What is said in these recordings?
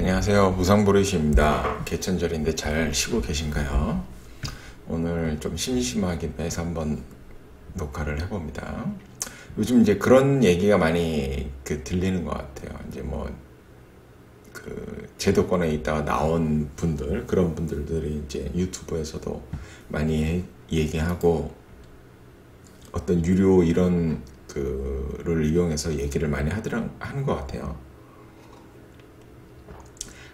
안녕하세요. 무상보리시입니다. 개천절인데 잘 쉬고 계신가요? 오늘 좀 심심하긴 해서 한번 녹화를 해봅니다. 요즘 이제 그런 얘기가 많이 들리는 것 같아요. 이제 제도권에 있다가 나온 분들, 그런 분들이 이제 유튜브에서도 많이 얘기하고 어떤 유료 이런 를 이용해서 얘기를 많이 하는 것 같아요.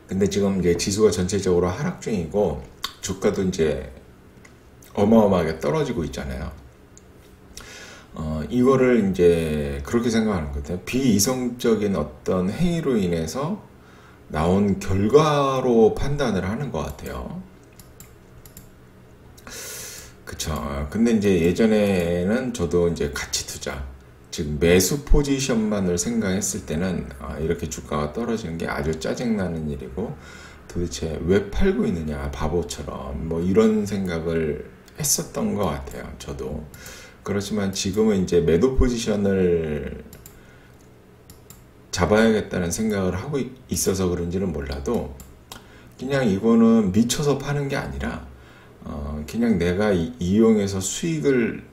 근데 지금 이제 지수가 전체적으로 하락 중이고 주가도 이제 어마어마하게 떨어지고 있잖아요. 이거를 이제 그렇게 생각하는 것 같아요. 비이성적인 어떤 행위로 인해서 나온 결과로 판단을 하는 것 같아요. 그쵸. 근데 이제 예전에는 저도 이제 가치 투자, 즉 매수 포지션만을 생각했을 때는 이렇게 주가가 떨어지는 게 아주 짜증나는 일이고, 도대체 왜 팔고 있느냐 바보처럼 이런 생각을 했었던 것 같아요. 저도. 그렇지만 지금은 이제 매도 포지션을 잡아야겠다는 생각을 하고 있어서 그런지는 몰라도, 그냥 이거는 미쳐서 파는 게 아니라 그냥 내가 이용해서 수익을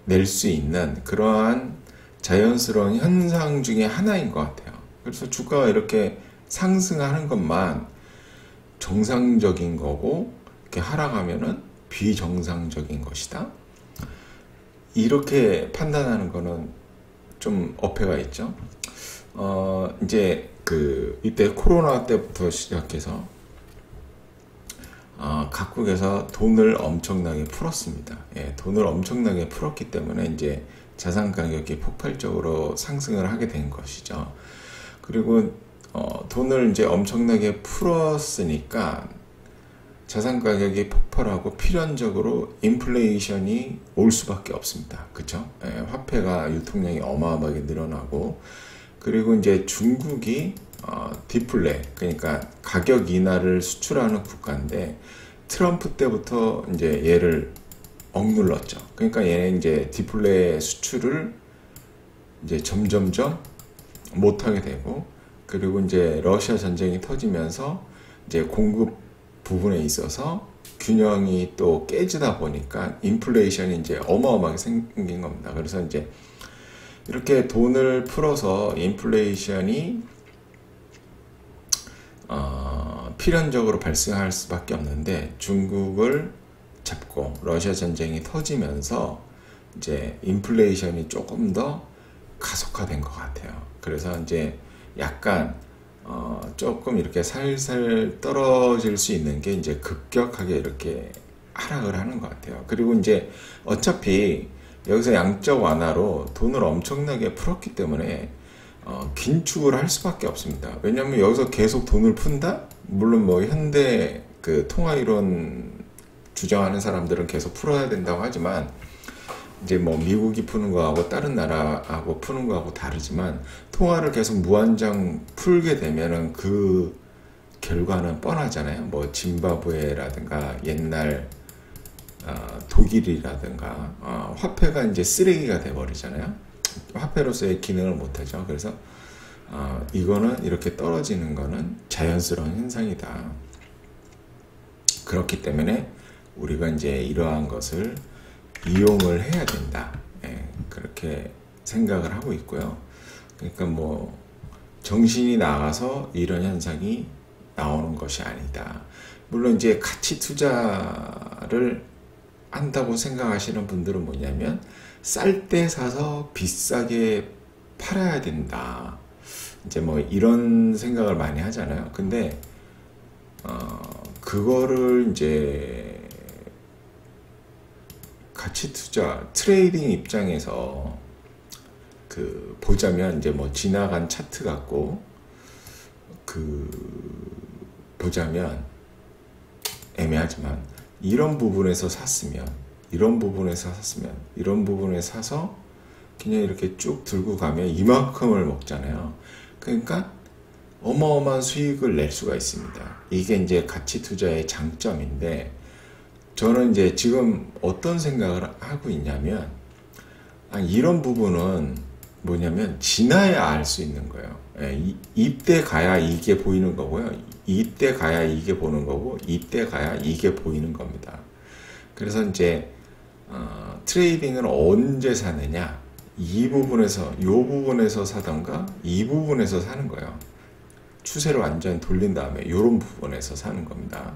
낼 수 있는 그러한 자연스러운 현상 중에 하나인 것 같아요. 그래서 주가가 이렇게 상승하는 것만 정상적인 거고, 이렇게 하락하면은 비정상적인 것이다, 이렇게 판단하는 거는 좀 어폐가 있죠. 이제 이때 코로나 때부터 시작해서 각국에서 돈을 엄청나게 풀었습니다. 예, 돈을 엄청나게 풀었기 때문에 이제 자산 가격이 폭발적으로 상승을 하게 된 것이죠. 그리고 돈을 이제 엄청나게 풀었으니까 자산 가격이 폭발하고 필연적으로 인플레이션이 올 수밖에 없습니다. 그쵸? 예, 화폐가 유통량이 어마어마하게 늘어나고, 그리고 이제 중국이 디플레, 그러니까 가격 인하를 수출하는 국가인데, 트럼프 때부터 이제 얘를 억눌렀죠. 그러니까 얘는 이제 디플레 수출을 이제 점점점 못하게 되고, 그리고 이제 러시아 전쟁이 터지면서 이제 공급 부분에 있어서 균형이 또 깨지다 보니까 인플레이션이 이제 어마어마하게 생긴 겁니다. 그래서 이제 이렇게 돈을 풀어서 인플레이션이 필연적으로 발생할 수밖에 없는데, 중국을 잡고 러시아 전쟁이 터지면서 이제 인플레이션이 조금 더 가속화된 것 같아요. 그래서 이제 약간 조금 이렇게 살살 떨어질 수 있는 게 이제 급격하게 이렇게 하락을 하는 것 같아요. 그리고 이제 어차피 여기서 양적 완화로 돈을 엄청나게 풀었기 때문에 긴축을 할 수밖에 없습니다. 왜냐하면 여기서 계속 돈을 푼다? 물론 현대 통화이론 주장하는 사람들은 계속 풀어야 된다고 하지만, 이제 미국이 푸는 거하고 다른 나라하고 푸는 거하고 다르지만, 통화를 계속 무한정 풀게 되면은 그 결과는 뻔하잖아요. 짐바브웨라든가 옛날 독일이라든가 화폐가 이제 쓰레기가 돼 버리잖아요. 화폐로서의 기능을 못하죠. 그래서 이거는 이렇게 떨어지는 거는 자연스러운 현상이다. 그렇기 때문에 우리가 이제 이러한 것을 이용을 해야 된다. 예, 그렇게 생각을 하고 있고요. 그러니까 정신이 나가서 이런 현상이 나오는 것이 아니다. 물론 이제 가치 투자를 한다고 생각하시는 분들은 뭐냐면, 쌀 때 사서 비싸게 팔아야 된다, 이제 이런 생각을 많이 하잖아요. 근데 그거를 이제 가치 투자 트레이딩 입장에서 보자면, 이제 지나간 차트 갖고 보자면 애매하지만, 이런 부분에서 샀으면 이런 부분에서 사서 그냥 이렇게 쭉 들고 가면 이만큼을 먹잖아요. 그러니까 어마어마한 수익을 낼 수가 있습니다. 이게 이제 가치 투자의 장점인데, 저는 이제 지금 어떤 생각을 하고 있냐면, 이런 부분은 뭐냐면 지나야 알 수 있는 거예요. 예, 이때 가야 이게 보이는 거고요. 이때 가야 이게 보는 거고 이때 가야 이게 보이는 겁니다. 그래서 이제 트레이딩을 언제 사느냐, 이 부분에서 사던가 이 부분에서 사는 거예요. 추세를 완전 돌린 다음에 이런 부분에서 사는 겁니다.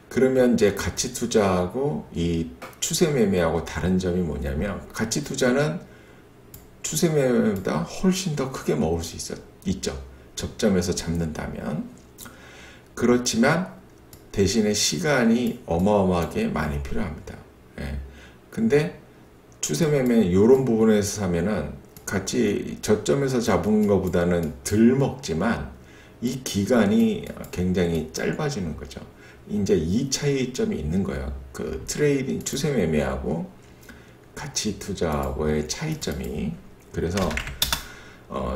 그러면 이제 가치 투자하고 이 추세 매매하고 다른 점이 뭐냐면, 가치 투자는 추세 매매보다 훨씬 더 크게 먹을 수 있죠. 적점에서 잡는다면. 그렇지만 대신에 시간이 어마어마하게 많이 필요합니다. 예. 근데 추세 매매 이런 부분에서 사면은 같이 저점에서 잡은 것보다는 덜 먹지만 이 기간이 굉장히 짧아지는 거죠. 이제 이 차이점이 있는 거예요. 그 트레이딩 추세 매매하고 가치 투자하고의 차이점이. 그래서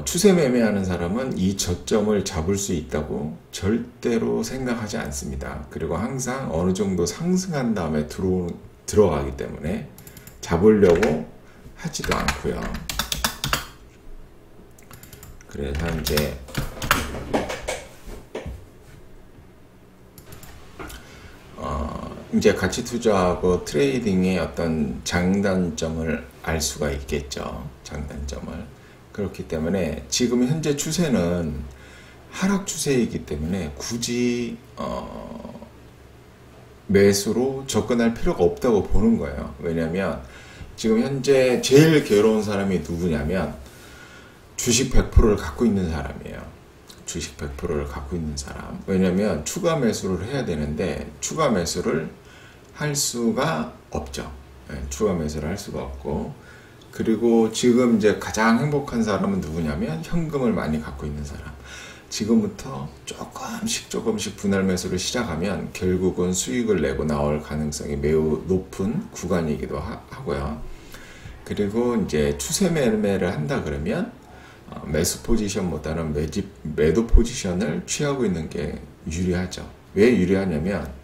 추세 매매하는 사람은 이 저점을 잡을 수 있다고 절대로 생각하지 않습니다. 그리고 항상 어느 정도 상승한 다음에 들어가기 때문에 잡으려고 하지도 않고요. 그래서 이제 가치 투자하고 트레이딩의 어떤 장단점을 알 수가 있겠죠. 장단점을. 그렇기 때문에 지금 현재 추세는 하락 추세이기 때문에 굳이 매수로 접근할 필요가 없다고 보는 거예요. 왜냐하면 지금 현재 제일 괴로운 사람이 누구냐면 주식 100%를 갖고 있는 사람이에요. 주식 100%를 갖고 있는 사람. 왜냐면 추가 매수를 해야 되는데 추가 매수를 할 수가 없죠. 네, 추가 매수를 할 수가 없고, 그리고 지금 이제 가장 행복한 사람은 누구냐면 현금을 많이 갖고 있는 사람. 지금부터 조금씩 분할 매수를 시작하면 결국은 수익을 내고 나올 가능성이 매우 높은 구간이기도 하고요. 그리고 이제 추세 매매를 한다 그러면 매수 포지션보다는 매도 포지션을 취하고 있는 게 유리하죠. 왜 유리하냐면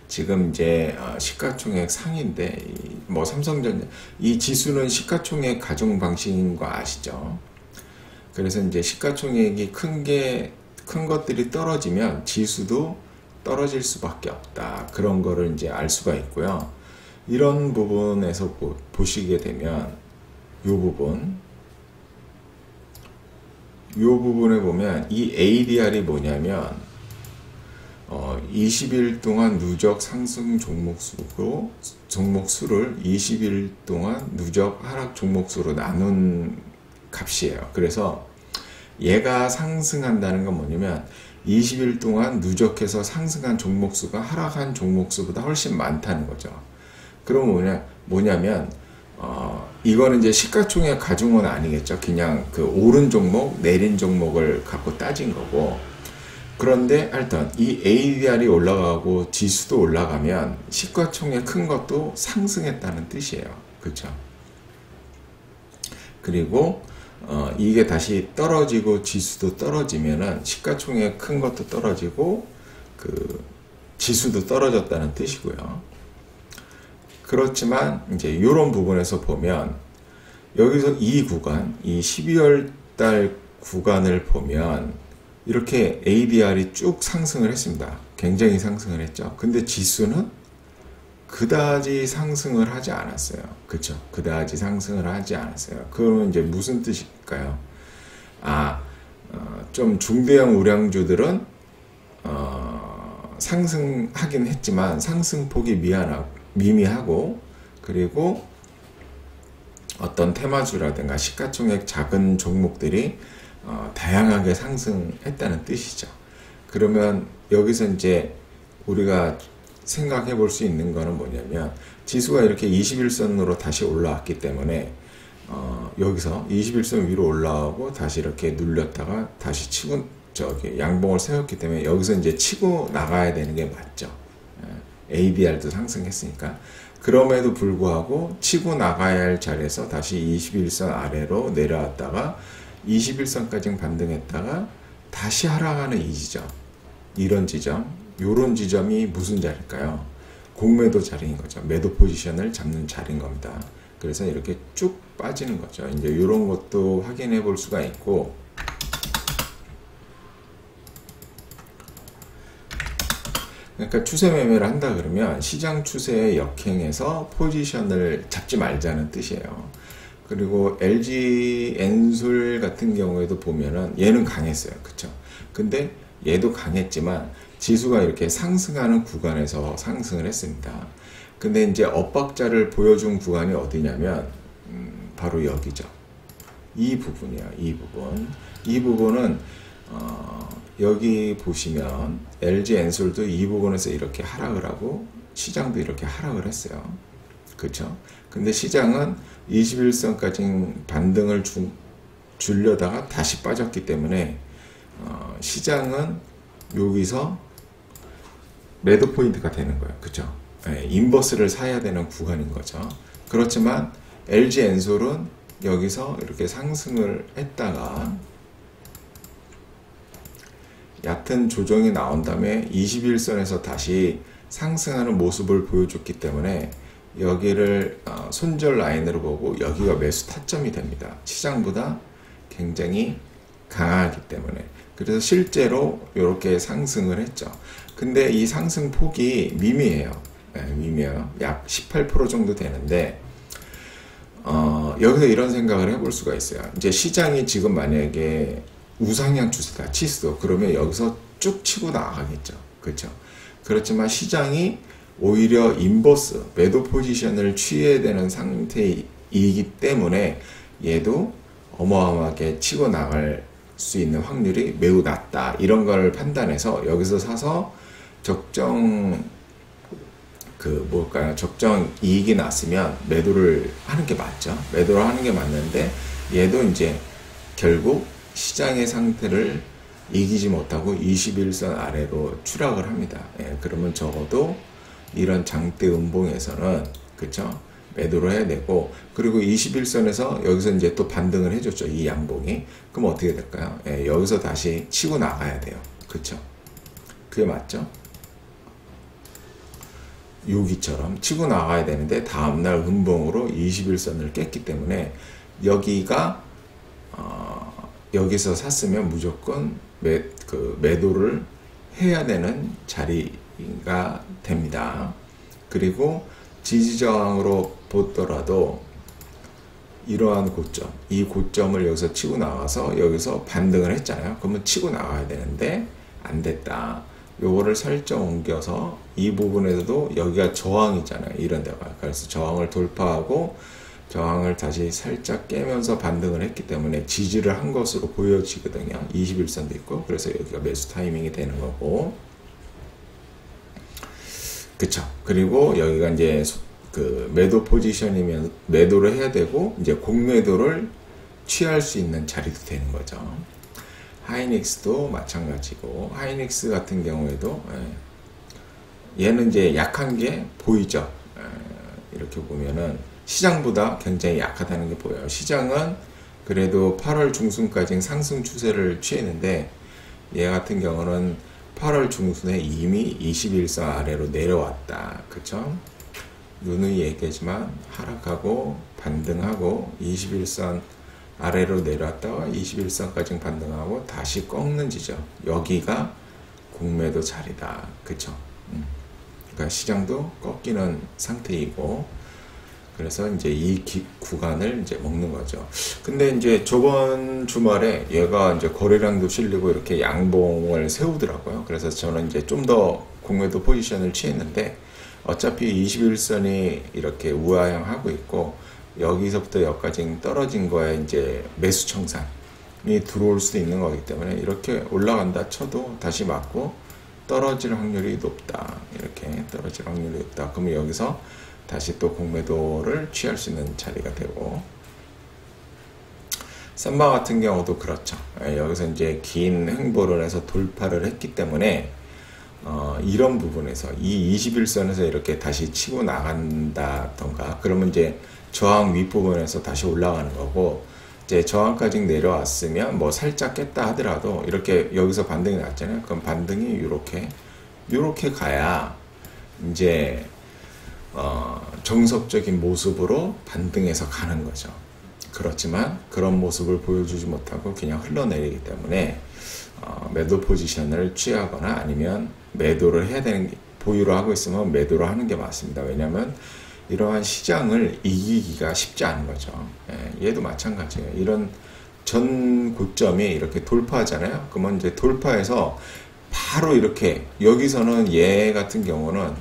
지금 이제 시가총액 상인데 뭐 삼성전자 이 지수는 시가총액 가중 방식인 거 아시죠? 그래서 이제 시가총액이 큰 것들이 떨어지면 지수도 떨어질 수밖에 없다. 그런 거를 이제 알 수가 있고요. 이런 부분에서 보시게 되면 요 부분에 보면 이 ADR이 뭐냐면 20일 동안 누적 상승 종목수로 종목수를 20일 동안 누적 하락 종목수로 나눈 값이에요. 그래서 얘가 상승한다는 건 뭐냐면 20일 동안 누적해서 상승한 종목수가 하락한 종목수보다 훨씬 많다는 거죠. 그럼 뭐냐면 이거는 이제 시가총액 가중은 아니겠죠. 그냥 그 오른 종목, 내린 종목을 갖고 따진 거고. 그런데 하여튼 이 ADR이 올라가고 지수도 올라가면 시가총액 큰 것도 상승했다는 뜻이에요. 그렇죠? 그리고 이게 다시 떨어지고 지수도 떨어지면은 시가총액 큰 것도 떨어지고 그 지수도 떨어졌다는 뜻이고요. 그렇지만 이제 이런 부분에서 보면 여기서 이 구간, 이 12월 달 구간을 보면 이렇게 ADR이 쭉 상승을 했습니다. 굉장히 상승을 했죠. 근데 지수는 그다지 상승을 하지 않았어요. 그쵸? 그다지 상승을 하지 않았어요. 그러면 이제 무슨 뜻일까요? 좀 중대형 우량주들은 상승하긴 했지만 상승폭이 미미하고, 그리고 어떤 테마주라든가 시가총액 작은 종목들이 다양하게 상승했다는 뜻이죠. 그러면 여기서 이제 우리가 생각해 볼 수 있는 거는 뭐냐면 지수가 이렇게 21선으로 다시 올라왔기 때문에 여기서 21선 위로 올라오고 다시 이렇게 눌렸다가 다시 치고 양봉을 세웠기 때문에 여기서 이제 치고 나가야 되는 게 맞죠. ADR도 상승했으니까. 그럼에도 불구하고 치고 나가야 할 자리에서 다시 21선 아래로 내려왔다가 21선까지 반등했다가 다시 하락하는 이 지점, 이런 지점, 요런 지점이 무슨 자리일까요? 공매도 자리인 거죠. 매도 포지션을 잡는 자리인 겁니다. 그래서 이렇게 쭉 빠지는 거죠. 이제 이런 것도 확인해 볼 수가 있고, 그러니까 추세 매매를 한다 그러면 시장 추세에 역행해서 포지션을 잡지 말자는 뜻이에요. 그리고 LG 엔솔 같은 경우에도 보면은 얘는 강했어요. 그쵸? 근데 얘도 강했지만 지수가 이렇게 상승하는 구간에서 상승을 했습니다. 근데 이제 엇박자를 보여준 구간이 어디냐면 바로 여기죠. 이 부분이야. 이 부분. 이 부분은 여기 보시면 LG 엔솔도 이 부분에서 이렇게 하락을 하고 시장도 이렇게 하락을 했어요. 그렇죠? 근데 시장은 21선까지 반등을 주려다가 다시 빠졌기 때문에 시장은 여기서 매도 포인트가 되는 거예요. 그렇죠? 네, 인버스를 사야 되는 구간인 거죠. 그렇지만 LG 엔솔은 여기서 이렇게 상승을 했다가 얕은 조정이 나온 다음에 21선에서 다시 상승하는 모습을 보여줬기 때문에 여기를 손절 라인으로 보고 여기가 매수 타점이 됩니다. 시장보다 굉장히 강하기 때문에. 그래서 실제로 이렇게 상승을 했죠. 근데 이 상승 폭이 미미해요. 네, 미미해요. 약 18% 정도 되는데 여기서 이런 생각을 해볼 수가 있어요. 이제 시장이 지금 만약에 우상향 추세다 치수, 그러면 여기서 쭉 치고 나가겠죠. 그렇죠? 그렇지만 시장이 오히려 인버스 매도 포지션을 취해야 되는 상태이기 때문에 얘도 어마어마하게 치고 나갈 수 있는 확률이 매우 낮다. 이런 걸 판단해서 여기서 사서 적정 적정 이익이 났으면 매도를 하는 게 맞죠. 매도를 하는 게 맞는데 얘도 이제 결국 시장의 상태를 이기지 못하고 21선 아래로 추락을 합니다. 예, 그러면 적어도 이런 장대 음봉에서는 그쵸? 매도를 해야 되고, 그리고 21선에서 여기서 이제 또 반등을 해줬죠. 이 양봉이. 그럼 어떻게 될까요? 예, 여기서 다시 치고 나가야 돼요. 그쵸? 그게 맞죠? 여기처럼 치고 나가야 되는데 다음날 음봉으로 21선을 깼기 때문에 여기가 여기서 샀으면 무조건 매도를 해야 되는 자리가 됩니다. 그리고 지지저항으로 보더라도 이러한 고점, 이 고점을 여기서 치고 나와서 여기서 반등을 했잖아요. 그러면 치고 나와야 되는데 안 됐다. 요거를 살짝 옮겨서 이 부분에서도 여기가 저항이잖아요. 이런 데가. 그래서 저항을 돌파하고 저항을 다시 살짝 깨면서 반등을 했기 때문에 지지를 한 것으로 보여지거든요. 21선도 있고. 그래서 여기가 매수 타이밍이 되는 거고. 그쵸. 그리고 여기가 이제 매도 포지션이면 매도를 해야 되고, 이제 공매도를 취할 수 있는 자리도 되는 거죠. 하이닉스도 마찬가지고, 하이닉스 같은 경우에도, 얘는 이제 약한 게 보이죠. 이렇게 보면은 시장보다 굉장히 약하다는 게 보여요. 시장은 그래도 8월 중순까지 상승 추세를 취했는데, 얘 같은 경우는 8월 중순에 이미 21선 아래로 내려왔다. 그쵸? 누누이 얘기하지만 하락하고 반등하고 21선 아래로 내려왔다가 21선까지 반등하고 다시 꺾는 지점. 여기가 공매도 자리다. 그쵸? 그러니까 시장도 꺾이는 상태이고, 그래서 이제 이 구간을 이제 먹는 거죠. 근데 이제 저번 주말에 얘가 이제 거래량도 실리고 이렇게 양봉을 세우더라고요. 그래서 저는 이제 좀 더 공매도 포지션을 취했는데, 어차피 21선이 이렇게 우하향하고 있고, 여기서부터 여기까지 떨어진 거에 이제 매수 청산이 들어올 수도 있는 거기 때문에 이렇게 올라간다 쳐도 다시 맞고 떨어질 확률이 높다. 이렇게 떨어질 확률이 높다. 그러면 여기서 다시 또 공매도를 취할 수 있는 자리가 되고, 삼바 같은 경우도 그렇죠. 여기서 이제 긴 횡보를 해서 돌파를 했기 때문에 이런 부분에서 이 21선에서 이렇게 다시 치고 나간다던가, 그러면 이제 저항 윗부분에서 다시 올라가는 거고, 이제 저항까지 내려왔으면 뭐 살짝 깼다 하더라도 이렇게 여기서 반등이 났잖아요. 그럼 반등이 이렇게 가야 이제 정석적인 모습으로 반등해서 가는 거죠. 그렇지만 그런 모습을 보여주지 못하고 그냥 흘러내리기 때문에 매도 포지션을 취하거나 아니면 매도를 해야 되는, 보유를 하고 있으면 매도를 하는 게 맞습니다. 왜냐하면 이러한 시장을 이기기가 쉽지 않은 거죠. 얘도 마찬가지예요. 이런 전 고점이 이렇게 돌파하잖아요. 그러면 이제 돌파해서 바로 이렇게, 여기서는 얘 같은 경우는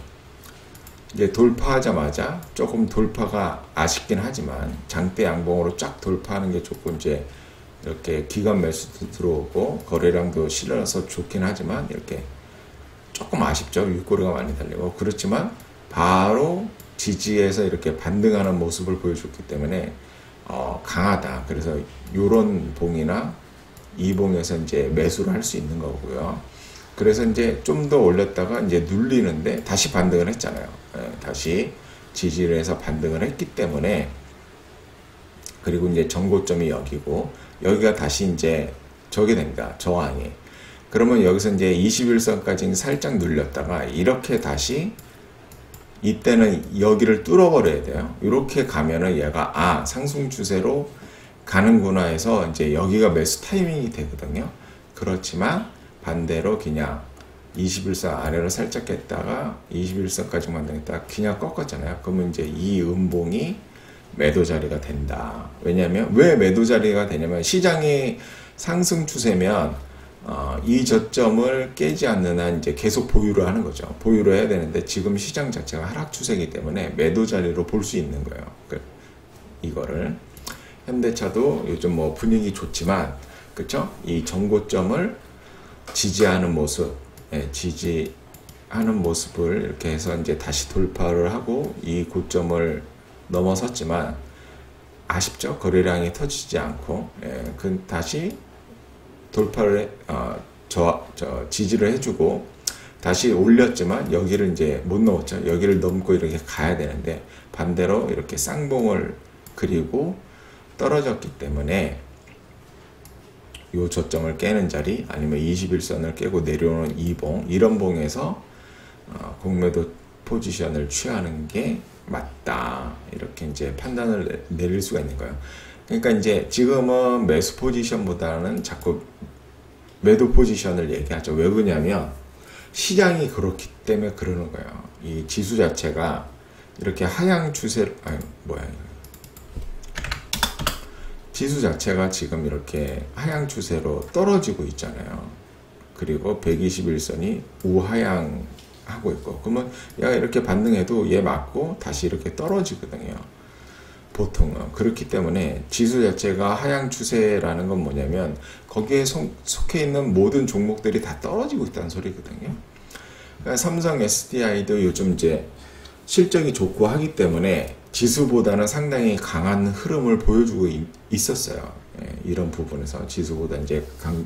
이제 돌파하자마자 조금 돌파가 아쉽긴 하지만 장대 양봉으로 쫙 돌파하는 게 조금 이제 이렇게 기관 매수도 들어오고 거래량도 실려서 좋긴 하지만 이렇게 조금 아쉽죠. 윗꼬리가 많이 달리고. 그렇지만 바로 지지에서 이렇게 반등하는 모습을 보여줬기 때문에 강하다. 그래서 요런 봉이나 이 봉에서 이제 매수를 할 수 있는 거고요. 그래서 이제 좀 더 올렸다가 이제 눌리는데 다시 반등을 했잖아요. 다시 지지를 해서 반등을 했기 때문에, 그리고 이제 전고점이 여기고 여기가 다시 이제 저게 됩니다. 저항이. 그러면 여기서 이제 21선까지 살짝 눌렸다가 이렇게 다시, 이때는 여기를 뚫어버려야 돼요. 이렇게 가면은 얘가 상승 추세로 가는구나 해서 이제 여기가 매수 타이밍이 되거든요. 그렇지만 반대로 그냥 21선 아래로 살짝 깼다가 21선까지 만들었다가 그냥 꺾었잖아요. 그러면 이제 이 음봉이 매도 자리가 된다. 왜냐하면 왜 매도 자리가 되냐면 시장이 상승 추세면 이 저점을 깨지 않는 한 이제 계속 보유를 하는 거죠. 보유를 해야 되는데 지금 시장 자체가 하락 추세이기 때문에 매도 자리로 볼 수 있는 거예요. 이거를 현대차도 요즘 뭐 분위기 좋지만, 그쵸? 이 전고점을 지지하는 모습, 지지하는 모습을 이렇게 해서 이제 다시 돌파를 하고 이 고점을 넘어섰지만 아쉽죠. 거래량이 터지지 않고, 그 다시 돌파를 지지를 해주고 다시 올렸지만 여기를 이제 못 넘었죠. 여기를 넘고 이렇게 가야 되는데 반대로 이렇게 쌍봉을 그리고 떨어졌기 때문에 요 저점을 깨는 자리, 아니면 21선을 깨고 내려오는 이 봉, 이런 봉에서 공매도 포지션을 취하는 게 맞다. 이렇게 이제 판단을 내릴 수가 있는 거예요. 그러니까 이제 지금은 매수 포지션보다는 자꾸 매도 포지션을 얘기하죠. 왜 그러냐면 시장이 그렇기 때문에 그러는 거예요. 이 지수 자체가 이렇게 하향 추세, 지수 자체가 지금 이렇게 하향 추세로 떨어지고 있잖아요. 그리고 121선이 우하향 하고 있고, 그러면 얘가 이렇게 반등해도 얘 맞고 다시 이렇게 떨어지거든요. 보통은. 그렇기 때문에 지수 자체가 하향 추세라는 건 뭐냐면 거기에 속해 있는 모든 종목들이 다 떨어지고 있다는 소리거든요. 그러니까 삼성 SDI도 요즘 이제 실적이 좋고 하기 때문에 지수보다는 상당히 강한 흐름을 보여주고 있었어요. 이런 부분에서 지수보다 이제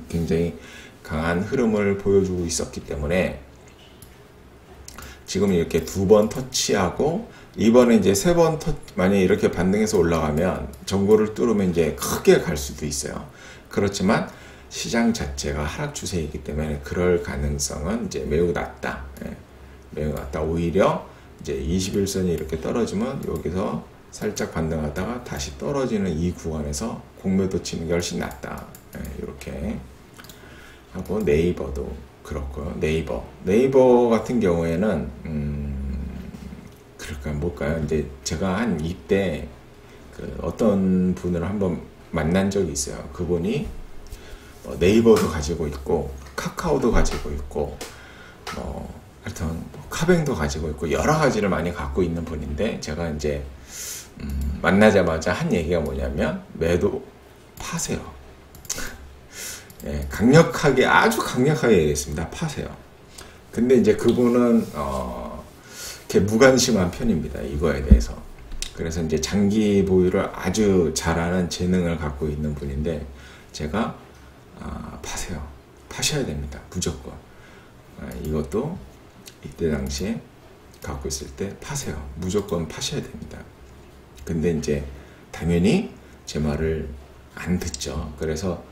굉장히 강한 흐름을 보여주고 있었기 때문에 지금 이렇게 두 번 터치하고 이번에 이제 세 번 만약에 이렇게 반등해서 올라가면 전고를 뚫으면 이제 크게 갈 수도 있어요. 그렇지만 시장 자체가 하락 추세이기 때문에 그럴 가능성은 이제 매우 낮다. 매우 낮다. 오히려 이제 21선이 이렇게 떨어지면 여기서 살짝 반등하다가 다시 떨어지는 이 구간에서 공매도 치는 게 훨씬 낫다. 이렇게 하고 네이버도 그렇고요. 네이버 같은 경우에는 그럴까요? 뭘까요? 이제 제가 한 이때 어떤 분을 한번 만난 적이 있어요. 그분이 네이버도 가지고 있고 카카오도 가지고 있고 하여튼 카뱅도 가지고 있고 여러 가지를 많이 갖고 있는 분인데, 제가 이제 만나자마자 한 얘기가 뭐냐면 매도 파세요. 강력하게, 아주 강력하게 얘기했습니다. 파세요. 근데 이제 그분은 이렇게 무관심한 편입니다. 이거에 대해서. 그래서 이제 장기 보유를 아주 잘하는 재능을 갖고 있는 분인데, 제가 파세요. 파셔야 됩니다. 무조건. 이것도 이때 당시에 갖고 있을 때 파세요. 무조건 파셔야 됩니다. 근데 이제 당연히 제 말을 안 듣죠. 그래서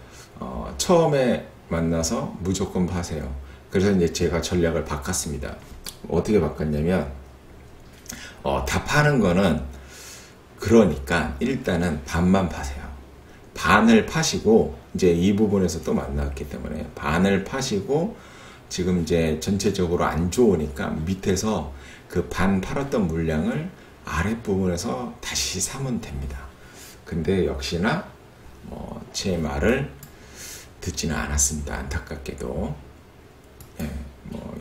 처음에 만나서 무조건 파세요. 그래서 이제 제가 전략을 바꿨습니다. 어떻게 바꿨냐면 다 파는 거는 그러니까 일단은 반만 파세요. 반을 파시고 이제 이 부분에서 또 만났기 때문에 반을 파시고 지금 이제 전체적으로 안 좋으니까 밑에서 그 반 팔았던 물량을 아랫부분에서 다시 사면 됩니다. 근데 역시나 제 말을 듣지는 않았습니다. 안타깝게도. 예,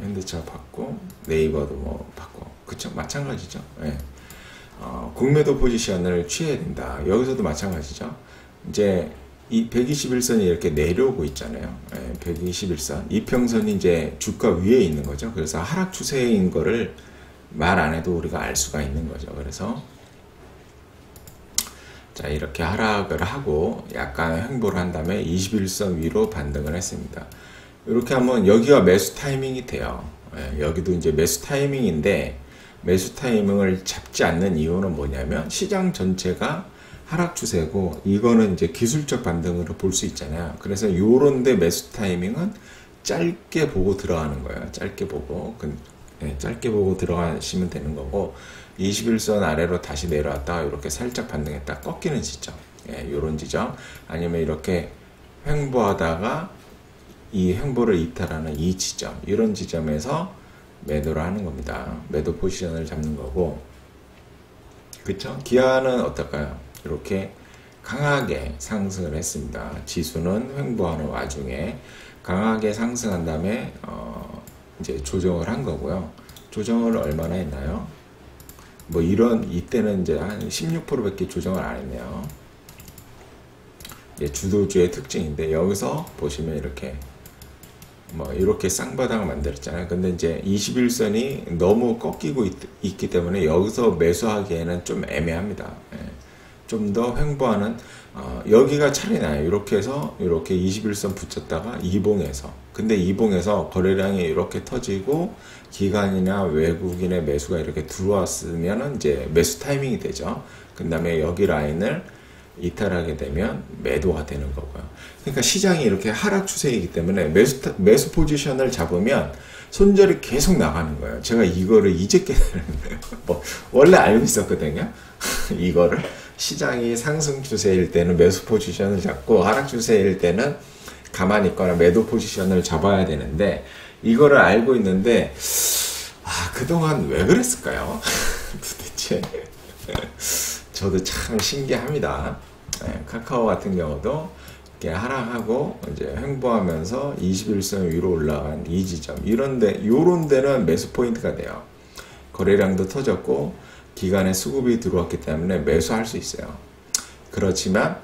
현대차 받고 네이버도 받고 그쵸? 마찬가지죠. 예. 공매도 포지션을 취해야 된다. 여기서도 마찬가지죠. 이제 이 121선이 이렇게 내려오고 있잖아요. 예, 121선. 이평선이 이제 주가 위에 있는 거죠. 그래서 하락 추세인 거를 말 안 해도 우리가 알 수가 있는 거죠. 그래서 자, 이렇게 하락을 하고 약간 횡보를 한 다음에 21선 위로 반등을 했습니다. 이렇게 하면 여기가 매수 타이밍이 돼요. 예, 여기도 이제 매수 타이밍인데 매수 타이밍을 잡지 않는 이유는 뭐냐면 시장 전체가 하락 추세고 이거는 이제 기술적 반등으로 볼 수 있잖아요. 그래서 요런데 매수 타이밍은 짧게 보고 들어가는 거예요. 짧게 보고 짧게 보고 들어가시면 되는 거고 21선 아래로 다시 내려왔다가 이렇게 살짝 반등했다 꺾이는 지점, 예, 요런 지점 아니면 이렇게 횡보하다가 이 횡보를 이탈하는 이 지점, 이런 지점에서 매도를 하는 겁니다. 매도 포지션을 잡는 거고, 그쵸? 기아는 어떨까요? 이렇게 강하게 상승을 했습니다. 지수는 횡보하는 와중에 강하게 상승한 다음에 이제 조정을 한 거고요. 조정을 얼마나 했나요? 이때는 이제 한 16%밖에 조정을 안 했네요. 주도주의 특징인데 여기서 보시면 이렇게 쌍바닥을 만들었잖아요. 근데 이제 21선이 너무 꺾이고 있기 때문에 여기서 매수하기에는 좀 애매합니다. 예. 좀 더 횡보하는 여기가 차라리 나요. 이렇게 해서 이렇게 21선 붙였다가 이봉에서 근데 이봉에서 거래량이 이렇게 터지고 기관이나 외국인의 매수가 이렇게 들어왔으면 이제 매수 타이밍이 되죠. 그 다음에 여기 라인을 이탈하게 되면 매도가 되는 거고요. 그러니까 시장이 이렇게 하락 추세이기 때문에 매수 포지션을 잡으면 손절이 계속 나가는 거예요. 제가 이거를 이제 깨달았는데 원래 알고 있었거든요. 이거를 시장이 상승 추세일 때는 매수 포지션을 잡고 하락 추세일 때는 가만히 있거나 매도 포지션을 잡아야 되는데 이거를 알고 있는데 그동안 왜 그랬을까요? 도대체 저도 참 신기합니다. 네, 카카오 같은 경우도 이렇게 하락하고 이제 횡보하면서 21선 위로 올라간 이 지점 요런 데는 매수 포인트가 돼요. 거래량도 터졌고 기간에 수급이 들어왔기 때문에 매수할 수 있어요. 그렇지만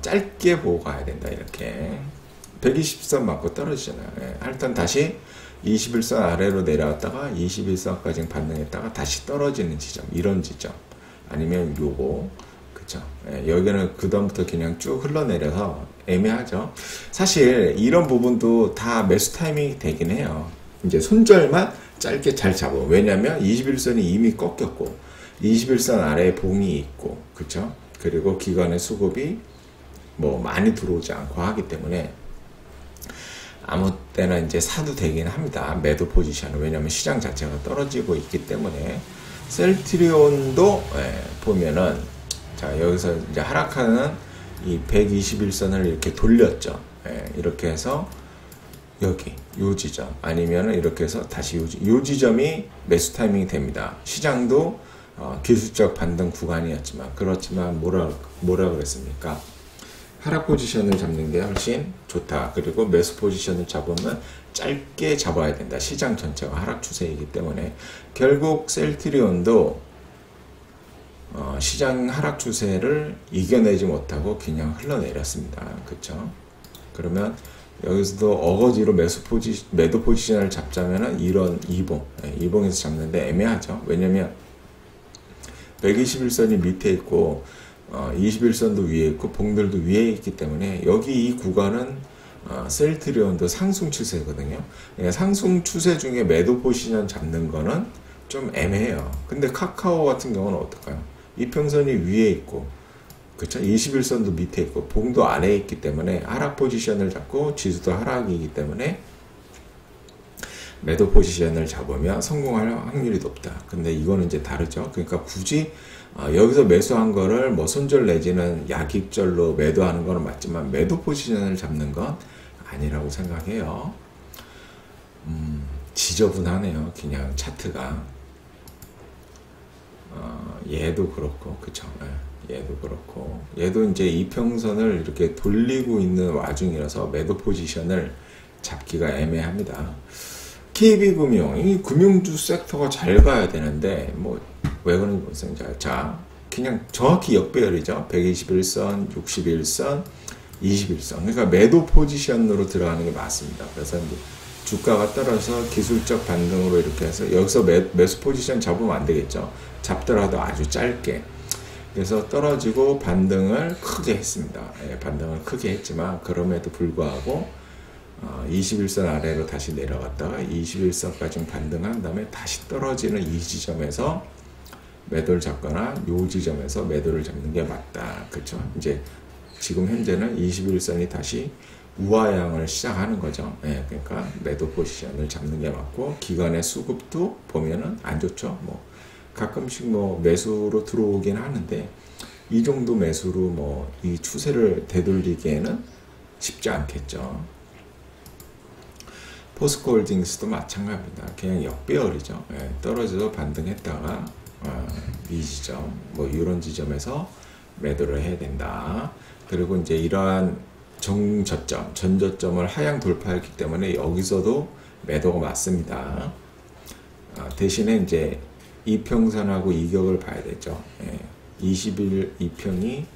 짧게 보고 가야 된다. 이렇게 120선 맞고 떨어지잖아요. 예, 하여튼 다시 21선 아래로 내려왔다가 21선까지 반등했다가 다시 떨어지는 지점, 이런 지점 아니면 요거 그쵸. 예, 여기는 그 다음부터 그냥 쭉 흘러내려서 애매하죠. 사실 이런 부분도 다 매수 타이밍이 되긴 해요. 이제 손절만 짧게 잘 잡아. 왜냐면 21선이 이미 꺾였고 21선 아래에 봉이 있고 그쵸. 그리고 기관의 수급이 많이 들어오지 않고 하기 때문에 아무 때나 이제 사도 되긴 합니다. 매도 포지션은. 왜냐면 시장 자체가 떨어지고 있기 때문에. 셀트리온도 보면은 자 여기서 이제 하락하는 이 121선을 이렇게 돌렸죠. 이렇게 해서 여기 요 지점 아니면은 이렇게 해서 다시 요 지점이 매수 타이밍이 됩니다. 시장도 기술적 반등 구간이었지만 그렇지만 뭐라 그랬습니까? 하락 포지션을 잡는 게 훨씬 좋다. 그리고 매수 포지션을 잡으면 짧게 잡아야 된다. 시장 전체가 하락 추세이기 때문에 결국 셀트리온도 시장 하락 추세를 이겨내지 못하고 그냥 흘러내렸습니다. 그쵸? 그러면 여기서도 어거지로 매도 포지션을 잡자면은 이런 이봉에서 잡는데 애매하죠. 왜냐면 121선이 밑에 있고 21선도 위에 있고 봉들도 위에 있기 때문에 여기 이 구간은 셀트리온도 상승 추세거든요. 그러니까 상승 추세 중에 매도 포지션 잡는 거는 좀 애매해요. 근데 카카오 같은 경우는 어떨까요? 이평선이 위에 있고 그쵸? 21선도 밑에 있고 봉도 아래에 있기 때문에 하락 포지션을 잡고 지수도 하락이기 때문에 매도 포지션을 잡으면 성공할 확률이 높다. 근데 이거는 이제 다르죠. 그러니까 굳이 여기서 매수한 거를 뭐 손절 내지는 약입절로 매도하는 거는 맞지만 매도 포지션을 잡는 건 아니라고 생각해요. 지저분하네요. 그냥 차트가. 얘도 그렇고, 그쵸. 얘도 그렇고. 얘도 이제 이평선을 이렇게 돌리고 있는 와중이라서 매도 포지션을 잡기가 애매합니다. KB금융, 이 금융주 섹터가 잘 가야 되는데, 뭐, 왜 그런지 모르겠어요. 자, 그냥 정확히 역배열이죠. 121선, 61선, 21선. 그러니까 매도 포지션으로 들어가는 게 맞습니다. 그래서 이제 주가가 떨어져서 기술적 반등으로 이렇게 해서 여기서 매수 포지션 잡으면 안 되겠죠. 잡더라도 아주 짧게. 그래서 떨어지고 반등을 크게 했습니다. 반등을 크게 했지만 그럼에도 불구하고 21선 아래로 다시 내려갔다가 21선까지 반등한 다음에 다시 떨어지는 이 지점에서 매도를 잡거나 이 지점에서 매도를 잡는 게 맞다. 그렇죠? 이제 지금 현재는 21선이 다시 우하향을 시작하는 거죠. 그러니까 매도 포지션을 잡는 게 맞고 기관의 수급도 보면은 안 좋죠. 뭐 가끔씩 뭐 매수로 들어오긴 하는데 이 정도 매수로 뭐 이 추세를 되돌리기에는 쉽지 않겠죠. 포스코홀딩스도 마찬가지입니다. 그냥 역배열이죠. 떨어져서 반등했다가 이 지점, 뭐 이런 지점에서 매도를 해야 된다. 그리고 이제 이러한 정저점, 전저점을 하향 돌파했기 때문에 여기서도 매도가 맞습니다. 대신에 이제 이평선하고 이격을 봐야 되죠. 20일 이평이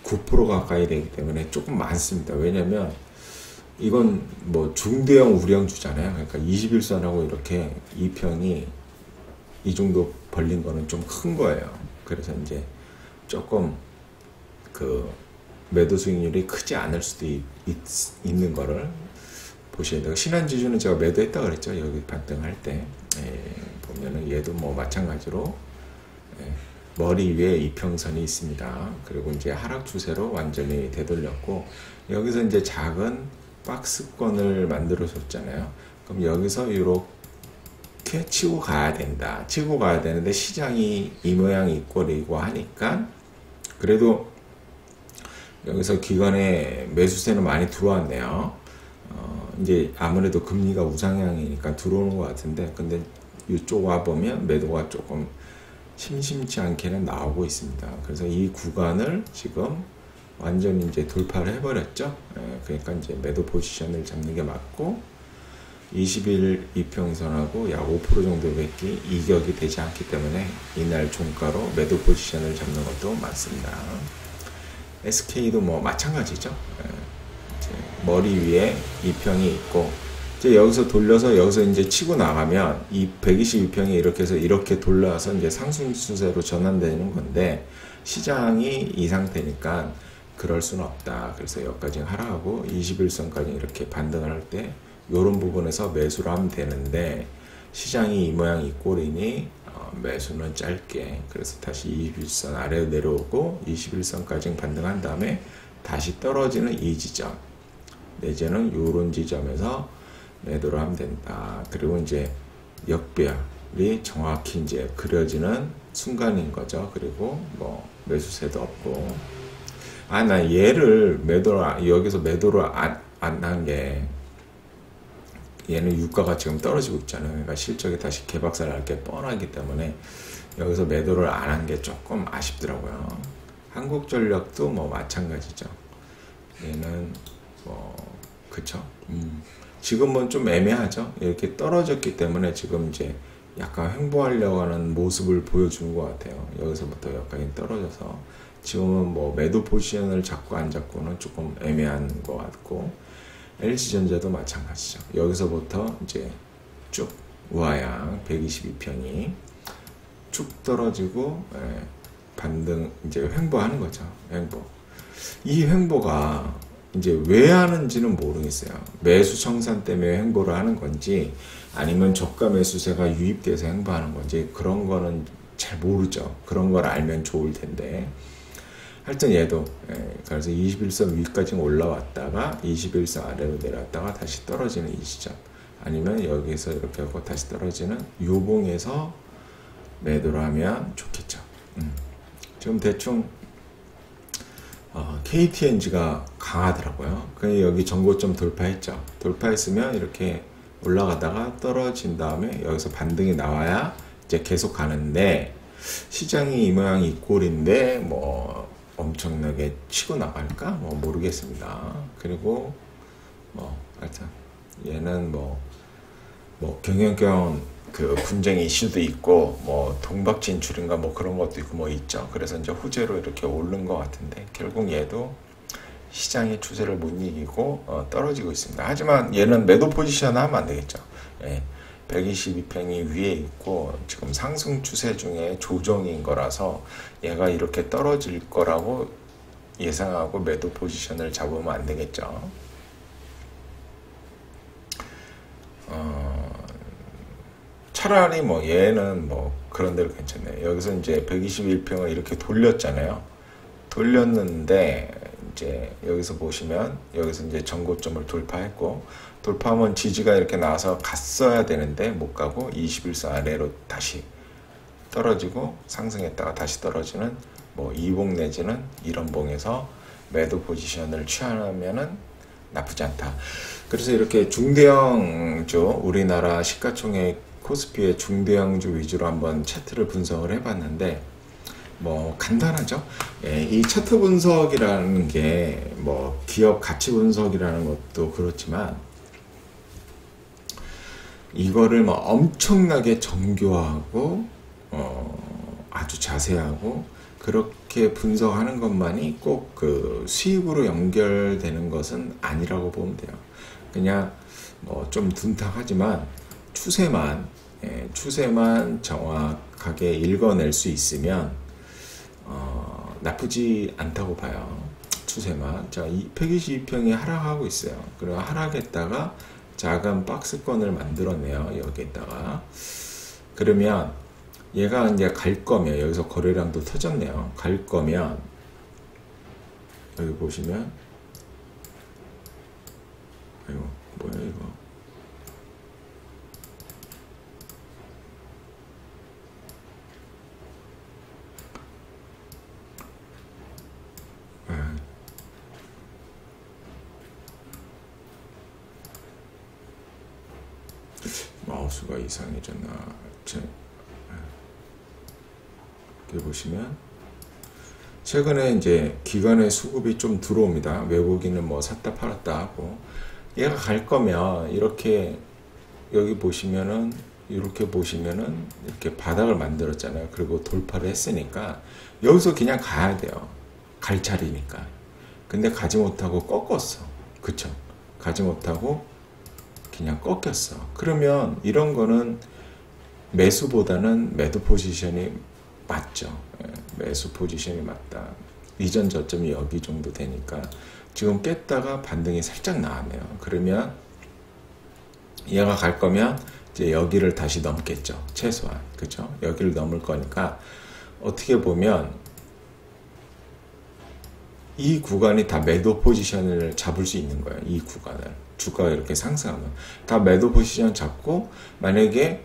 9% 가까이 되기 때문에 조금 많습니다. 왜냐면 이건 뭐 중대형 우량주잖아요. 그러니까 21선하고 이렇게 이평이 이 정도 벌린 거는 좀 큰 거예요. 그래서 이제 조금 그 매도 수익률이 크지 않을 수도 있는 거를 보셔야 돼요. 신한지주는 제가 매도했다 그랬죠. 여기 반등할 때. 보면은 얘도 뭐 마찬가지로 머리 위에 이평선이 있습니다. 그리고 이제 하락 추세로 완전히 되돌렸고 여기서 이제 작은 박스권을 만들어 줬잖아요. 그럼 여기서 이렇게 치고 가야 된다. 치고 가야 되는데 시장이 이 모양 이 꼴이고 하니까 그래도 여기서 기관의 매수세는 많이 들어왔네요. 이제 아무래도 금리가 우상향이니까 들어오는 것 같은데 근데 이쪽 와보면 매도가 조금 심심치 않게는 나오고 있습니다. 그래서 이 구간을 지금 완전히 이제 돌파를 해버렸죠. 그러니까 이제 매도 포지션을 잡는 게 맞고 20일 이평선하고 약 5% 정도밖에 이격이 되지 않기 때문에 이날 종가로 매도 포지션을 잡는 것도 맞습니다. SK도 뭐 마찬가지죠. 머리 위에 이평이 있고 이제 여기서 돌려서 여기서 이제 치고 나가면 이 122평이 이렇게 해서 이렇게 돌려서 이제 상승 추세로 전환되는 건데 시장이 이 상태니까 그럴 수는 없다. 그래서 여기까지 하락하고 21선까지 이렇게 반등을 할 때 이런 부분에서 매수를 하면 되는데 시장이 이 모양 이 꼴이니 매수는 짧게 그래서 다시 21선 아래로 내려오고 21선까지 반등한 다음에 다시 떨어지는 이 지점 내지는 이런 지점에서 매도를 하면 된다. 그리고 이제 역배열이 정확히 이제 그려지는 순간인 거죠. 그리고 뭐 매수세도 없고 나 얘를 여기서 매도를 안 한 게 얘는 유가가 지금 떨어지고 있잖아요. 그러니까 실적이 다시 개박살 날 게 뻔하기 때문에 여기서 매도를 안 한 게 조금 아쉽더라고요. 한국전력도 뭐 마찬가지죠. 얘는 뭐 그쵸. 지금은 좀 애매하죠. 이렇게 떨어졌기 때문에 지금 이제 약간 횡보하려고 하는 모습을 보여주는 것 같아요. 여기서부터 여기까지 떨어져서 지금은 뭐 매도 포지션을 잡고 안 잡고는 조금 애매한 것 같고 LG전자도 마찬가지죠. 여기서부터 이제 쭉 우하향 122평이 쭉 떨어지고 반등 이제 횡보하는 거죠. 횡보. 이 횡보가 이제 왜 하는지는 모르겠어요. 매수 청산 때문에 횡보를 하는 건지 아니면 저가 매수세가 유입돼서 횡보하는 건지 그런 거는 잘 모르죠. 그런 걸 알면 좋을 텐데 하여튼 얘도 그래서 21선 위까지 올라왔다가 21선 아래로 내려왔다가 다시 떨어지는 이 시점 아니면 여기서 이렇게 하고 다시 떨어지는 요봉에서 매도를 하면 좋겠죠. 지금 대충 KTNG가 강하더라고요. 그래서 여기 전고점 돌파했죠. 돌파했으면 이렇게 올라가다가 떨어진 다음에 여기서 반등이 나와야 이제 계속 가는데, 시장이 이 모양 이 꼴인데 뭐 엄청나게 치고 나갈까 뭐 모르겠습니다. 그리고 뭐 하여튼 얘는 뭐 경영권 그 분쟁 이슈도 있고 뭐 동박 진출인가 뭐 그런 것도 있고 뭐 있죠. 그래서 이제 호재로 이렇게 오른 것 같은데, 결국 얘도 시장의 추세를 못 이기고 떨어지고 있습니다. 하지만 얘는 매도 포지션 하면 안 되겠죠. 예, 122평이 위에 있고 지금 상승 추세 중에 조정인 거라서 얘가 이렇게 떨어질 거라고 예상하고 매도 포지션을 잡으면 안 되겠죠. 차라리 뭐 얘는 뭐 그런 대로 괜찮네요. 여기서 이제 121평을 이렇게 돌렸잖아요. 돌렸는데 이제 여기서 보시면 여기서 이제 전고점을 돌파했고, 돌파하면 지지가 이렇게 나와서 갔어야 되는데 못 가고 21선 아래로 다시 떨어지고 상승했다가 다시 떨어지는 뭐 이봉 내지는 이런 봉에서 매도 포지션을 취하면은 나쁘지 않다. 그래서 이렇게 중대형주, 우리나라 시가총액 코스피의 중대형주 위주로 한번 차트를 분석을 해봤는데 뭐 간단하죠. 예, 이 차트 분석이라는 게 뭐 기업 가치 분석이라는 것도 그렇지만 이거를 뭐 엄청나게 정교하고 아주 자세하고 그렇게 분석하는 것만이 꼭 그 수익으로 연결되는 것은 아니라고 보면 돼요. 그냥 뭐 좀 둔탁하지만 추세만 정확하게 읽어낼 수 있으면 나쁘지 않다고 봐요. 추세만. 자, 122평이 하락하고 있어요. 그리고 하락했다가 작은 박스권을 만들어내요. 여기에다가. 그러면 얘가 이제 갈 거면, 여기서 거래량도 터졌네요. 갈 거면 여기 보시면, 아이고 뭐야 이거, 마우스가 이상해졌나. 여기 보시면 최근에 이제 기관의 수급이 좀 들어옵니다. 외국인은 뭐 샀다 팔았다 하고, 얘가 갈 거면 이렇게 여기 보시면은 이렇게 바닥을 만들었잖아요. 그리고 돌파를 했으니까 여기서 그냥 가야 돼요. 갈 자리니까. 근데 가지 못하고 꺾었어. 그쵸? 가지 못하고 그냥 꺾였어. 그러면 이런 거는 매수보다는 매도 포지션이 맞죠. 매수 포지션이 맞다. 이전 저점이 여기 정도 되니까 지금 깼다가 반등이 살짝 나왔네요. 그러면 얘가 갈 거면 이제 여기를 다시 넘겠죠. 최소한. 그죠? 여기를 넘을 거니까 어떻게 보면 이 구간이 다 매도 포지션을 잡을 수 있는 거예요. 이 구간을. 주가가 이렇게 상승하면 다 매도 포지션 잡고, 만약에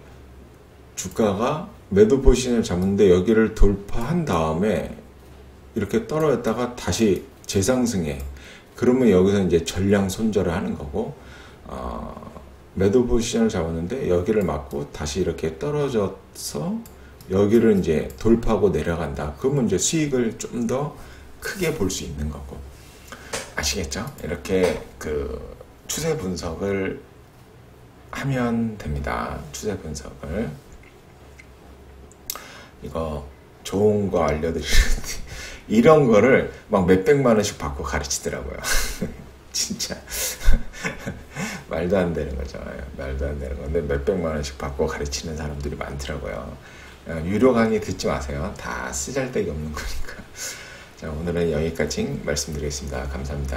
주가가 매도 포지션을 잡는데 여기를 돌파한 다음에 이렇게 떨어졌다가 다시 재상승해. 그러면 여기서 이제 전량 손절을 하는 거고, 매도 포지션을 잡았는데 여기를 맞고 다시 이렇게 떨어져서 여기를 이제 돌파하고 내려간다. 그러면 이제 수익을 좀 더 크게 볼 수 있는 거고. 아시겠죠? 이렇게 그 추세 분석을 하면 됩니다. 추세 분석을. 이거 좋은 거 알려드리는데 이런 거를 막 몇백만 원씩 받고 가르치더라고요. 진짜 말도 안 되는 거죠. 말도 안 되는 건데 몇백만 원씩 받고 가르치는 사람들이 많더라고요. 유료 강의 듣지 마세요. 다 쓰잘데기 없는 거니까. 자, 오늘은 여기까지 말씀드리겠습니다. 감사합니다.